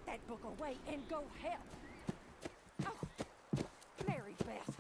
that book away and go help. Oh, Mary Beth.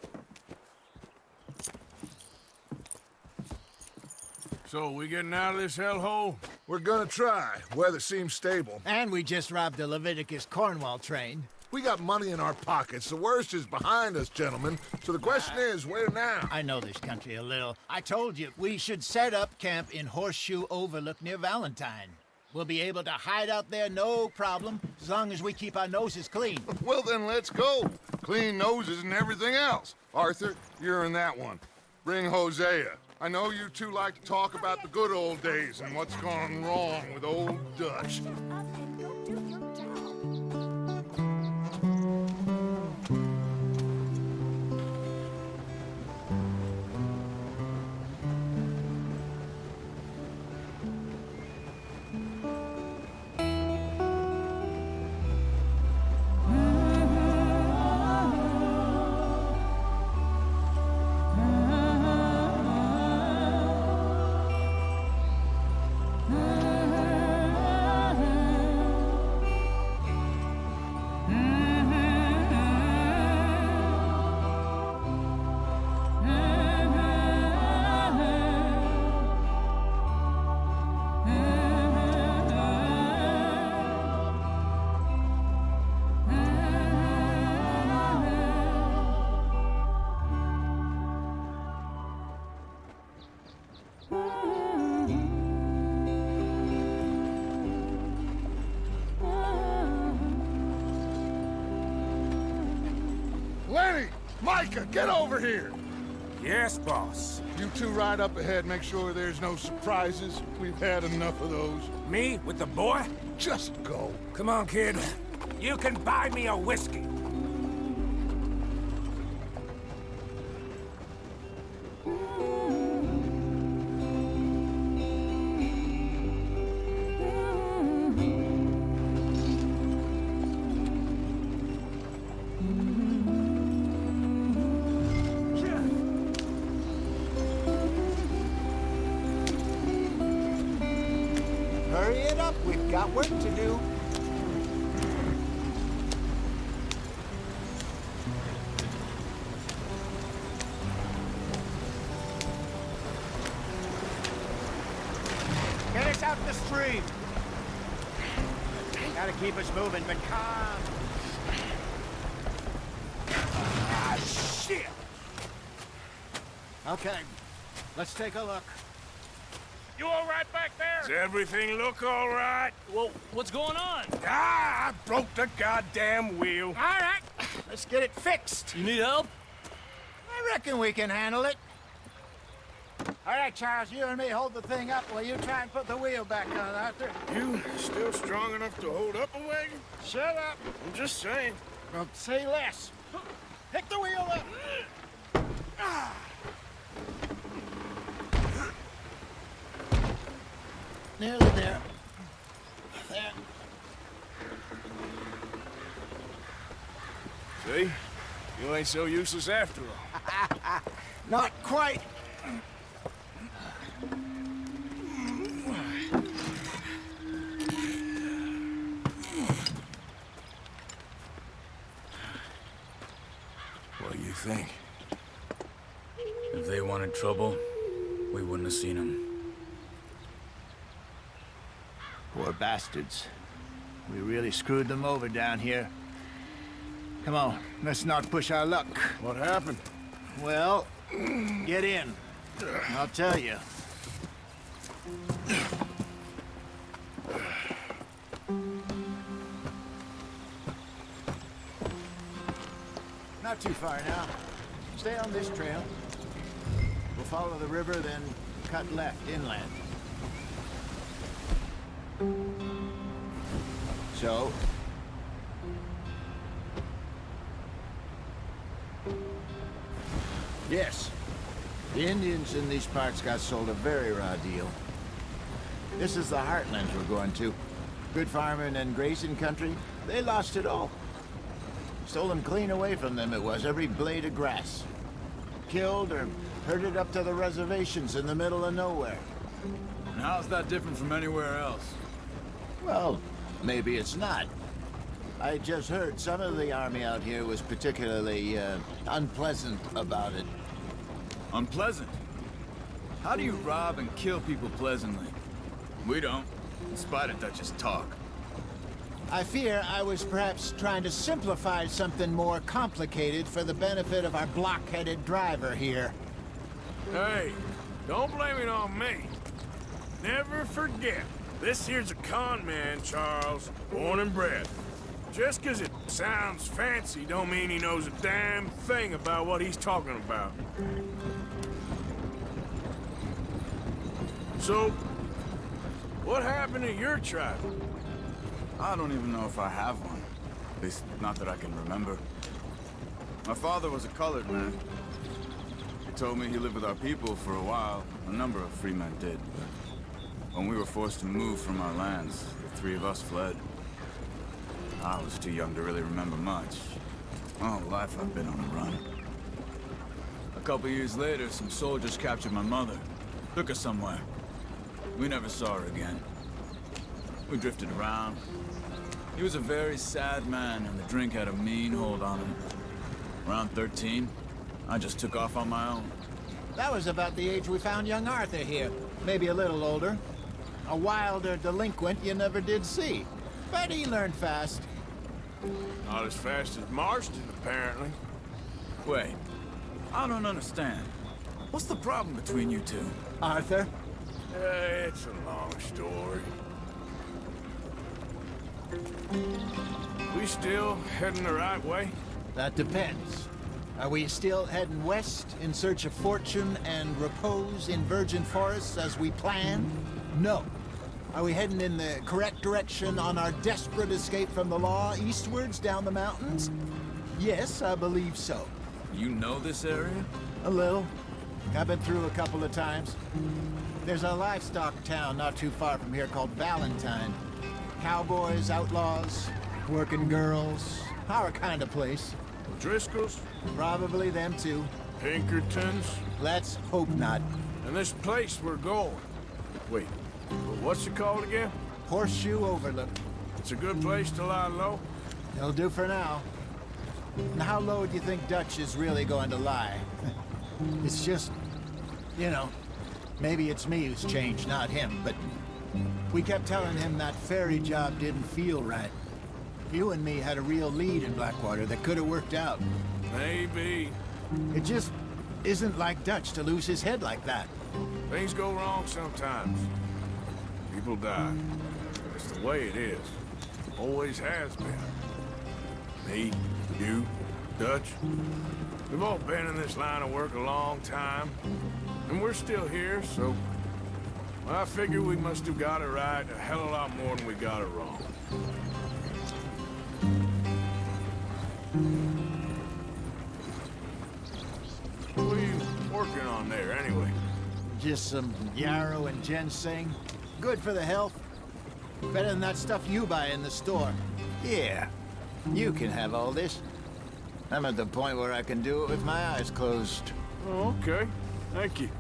So, we getting out of this hellhole? We're gonna try. Weather seems stable. And we just robbed the Leviticus Cornwall train. We got money in our pockets. The worst is behind us, gentlemen. So the question is, where now? I know this country a little. I told you, we should set up camp in Horseshoe Overlook near Valentine. We'll be able to hide out there, no problem, as long as we keep our noses clean. Well, then let's go. Clean noses and everything else. Arthur, you're in that one. Bring Hosea. I know you two like to talk about the good old days and what's gone wrong with old Dutch. Up and go do your job. Lenny! Micah, get over here! Yes, boss. You two ride up ahead, make sure there's no surprises. We've had enough of those. Me with the boy? Just go. Come on, kid. You can buy me a whiskey. Hurry it up, we've got work to do. Get us out the stream. Gotta keep us moving, but calm. Ah, shit! Okay, let's take a look. You all right back there? Does everything look all right? Well, what's going on? Ah, I broke the goddamn wheel. All right, let's get it fixed. You need help? I reckon we can handle it. All right, Charles, you and me hold the thing up while you try and put the wheel back on, Arthur. You still strong enough to hold up a wagon? Shut up. I'm just saying. Don't say less. Pick the wheel up. Nearly there. There. See? You ain't so useless after all. Not quite. What do you think? If they wanted trouble, we wouldn't have seen them. Poor bastards. We really screwed them over down here. Come on, let's not push our luck. What happened? Well, get in. I'll tell you. Not too far now. Stay on this trail. We'll follow the river, then cut left inland. So? Yes. The Indians in these parts got sold a very raw deal. This is the heartlands we're going to. Good farming and grazing country. They lost it all. Stole them clean away from them, it was, every blade of grass. Killed or herded up to the reservations in the middle of nowhere. And how's that different from anywhere else? Well, maybe it's not. I just heard some of the army out here was particularly, unpleasant about it. Unpleasant? How do you rob and kill people pleasantly? We don't, in spite of Dutch's talk. I fear I was perhaps trying to simplify something more complicated for the benefit of our block-headed driver here. Hey, don't blame it on me. Never forget, this here's a con man, Charles, born and bred. Just 'cause it sounds fancy don't mean he knows a damn thing about what he's talking about. So, what happened to your tribe? I don't even know if I have one. At least, not that I can remember. My father was a colored man. He told me he lived with our people for a while. A number of free men did, but when we were forced to move from our lands, the three of us fled. I was too young to really remember much. My whole life I've been on the run. A couple years later, some soldiers captured my mother. Took her somewhere. We never saw her again. We drifted around. He was a very sad man, and the drink had a mean hold on him. Around 13, I just took off on my own. That was about the age we found young Arthur here. Maybe a little older. A wilder delinquent you never did see. But he learned fast. Not as fast as Marston, apparently. Wait, I don't understand. What's the problem between you two? Arthur? It's a long story. We still heading the right way? That depends. Are we still heading west in search of fortune and repose in virgin forests as we planned? No. Are we heading in the correct direction on our desperate escape from the law eastwards down the mountains? Yes, I believe so. You know this area? A little. I've been through a couple of times. There's a livestock town not too far from here called Valentine. Cowboys, outlaws, working girls, our kind of place. Driscoll's? Probably them too. Pinkertons? Let's hope not. And this place we're going. Wait, what's it called again? Horseshoe Overlook. It's a good place to lie low? It'll do for now. And how low do you think Dutch is really going to lie? It's just, you know, maybe it's me who's changed, not him, but we kept telling him that ferry job didn't feel right. You and me had a real lead in Blackwater that could have worked out. Maybe. It just isn't like Dutch to lose his head like that. Things go wrong sometimes. People die. It's the way it is. Always has been. Me, you, Dutch. We've all been in this line of work a long time. And we're still here, so... I figure we must have got it right a hell of a lot more than we got it wrong. What are you working on there, anyway? Just some yarrow and ginseng. Good for the health. Better than that stuff you buy in the store. Yeah, you can have all this. I'm at the point where I can do it with my eyes closed. Oh, okay. Thank you.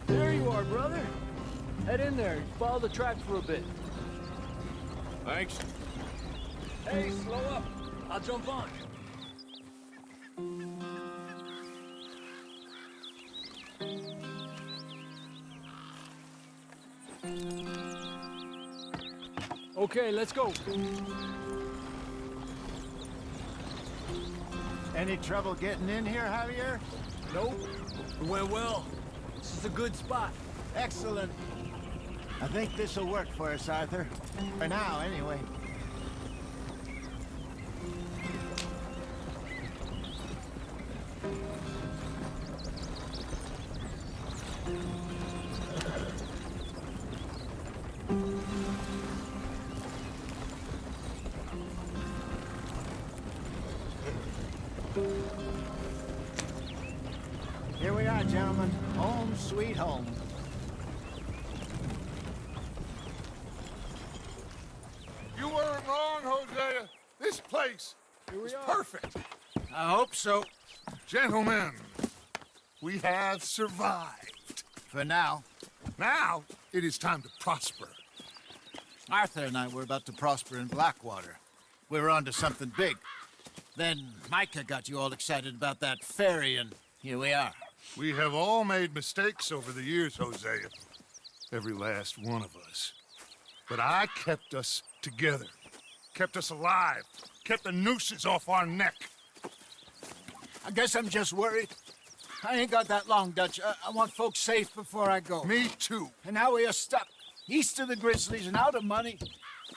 There you are, brother. Head in there. Follow the tracks for a bit. Thanks. Hey, slow up. I'll jump on. Okay, let's go. Any trouble getting in here, Javier? Nope. It went well. This is a good spot. Excellent. I think this'll work for us, Arthur. For now, anyway. Here we are, gentlemen. Home sweet home. You weren't wrong, Hosea. This place is perfect. I hope so. Gentlemen, we have survived. For now. Now, it is time to prosper. Arthur and I were about to prosper in Blackwater. We were onto something big. Then Micah got you all excited about that ferry, and here we are. We have all made mistakes over the years, Hosea. Every last one of us. But I kept us together. Kept us alive. Kept the nooses off our neck. I guess I'm just worried. I ain't got that long, Dutch. I want folks safe before I go. Me too. And now we are stuck, east of the Grizzlies and out of money,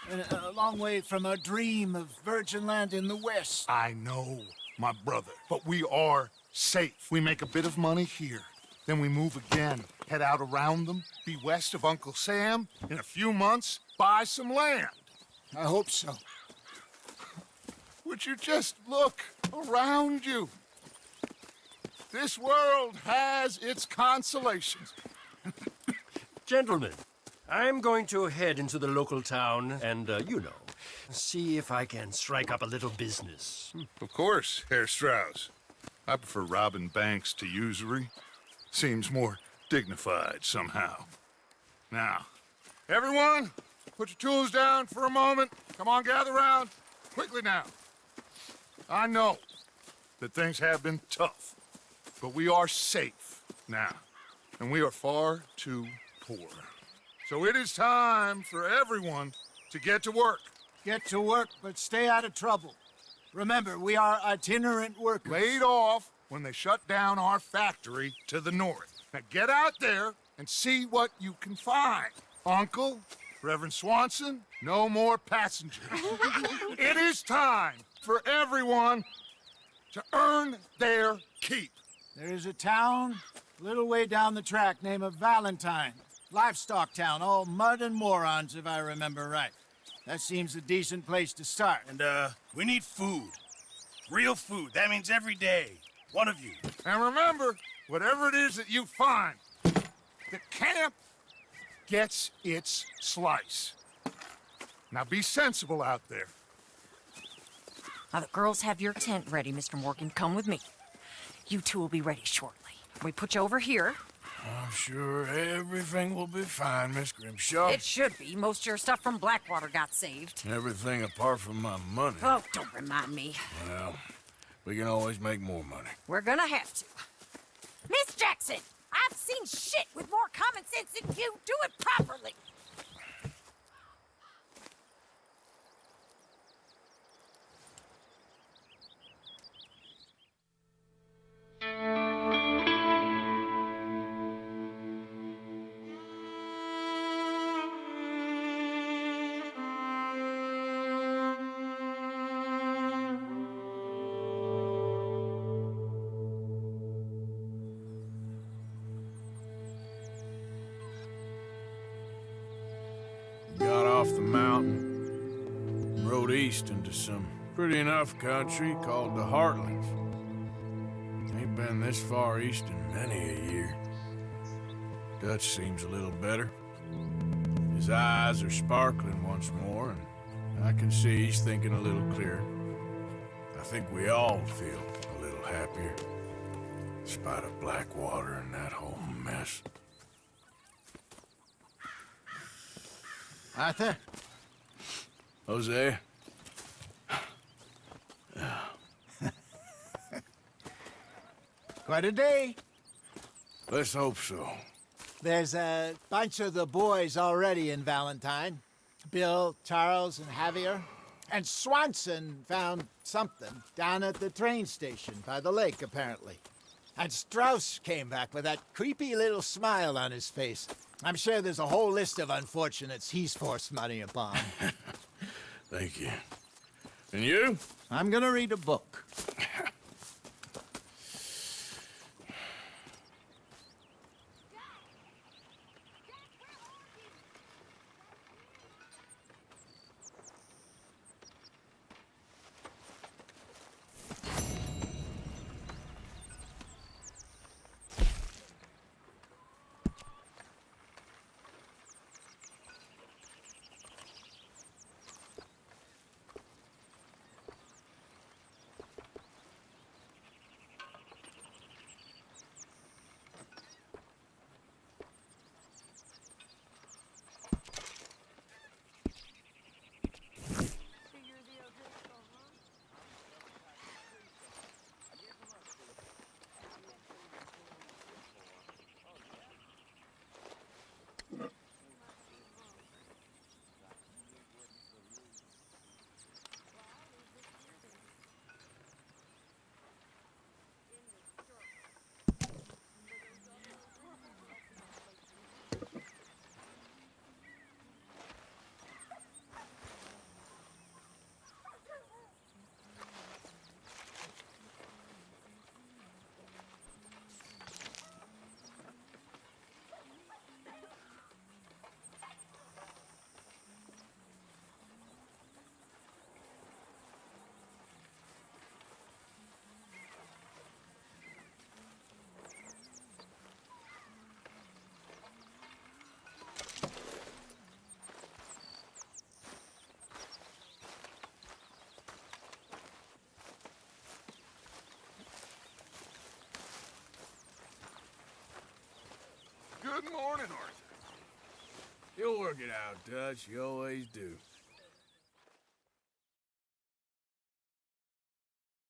and a long way from our dream of virgin land in the west. I know, my brother, but we are safe. We make a bit of money here. Then we move again, head out around them, be west of Uncle Sam. In a few months, buy some land. I hope so. Would you just look around you? This world has its consolations. Gentlemen, I'm going to head into the local town and, see if I can strike up a little business. Of course, Herr Strauss. I prefer robbing banks to usury. Seems more dignified somehow. Now, everyone, put your tools down for a moment. Come on, gather round. Quickly now. I know that things have been tough, but we are safe now, and we are far too poor. So it is time for everyone to get to work. Get to work, but stay out of trouble. Remember, we are itinerant workers. Laid off when they shut down our factory to the north. Now get out there and see what you can find. Uncle, Reverend Swanson, no more passengers. It is time for everyone to earn their keep. There is a town a little way down the track named Valentine. Livestock town, all mud and morons, if I remember right. That seems a decent place to start. And, we need food. Real food. That means every day. One of you. And remember, whatever it is that you find, the camp gets its slice. Now be sensible out there. Now the girls have your tent ready, Mr. Morgan. Come with me. You two will be ready shortly. We put you over here. I'm sure everything will be fine, Miss Grimshaw. It should be. Most of your stuff from Blackwater got saved. Everything apart from my money. Oh, don't remind me. Well, we can always make more money. We're gonna have to. Miss Jackson, I've seen shit with more common sense than you. Do it properly. Got off the mountain, rode east into some pretty enough country called the Heartlands. Ain't been this far east in many a year. Dutch seems a little better. His eyes are sparkling once more, and I can see he's thinking a little clearer. I think we all feel a little happier, in spite of Blackwater and that whole mess. Arthur? Jose? Quite a day. Let's hope so. There's a bunch of the boys already in Valentine. Bill, Charles, and Javier. And Swanson found something down at the train station by the lake, apparently. And Strauss came back with that creepy little smile on his face. I'm sure there's a whole list of unfortunates he's forced money upon. Thank you. And you? I'm gonna read a book. Good morning, Arthur. You'll work it out, Dutch. You always do.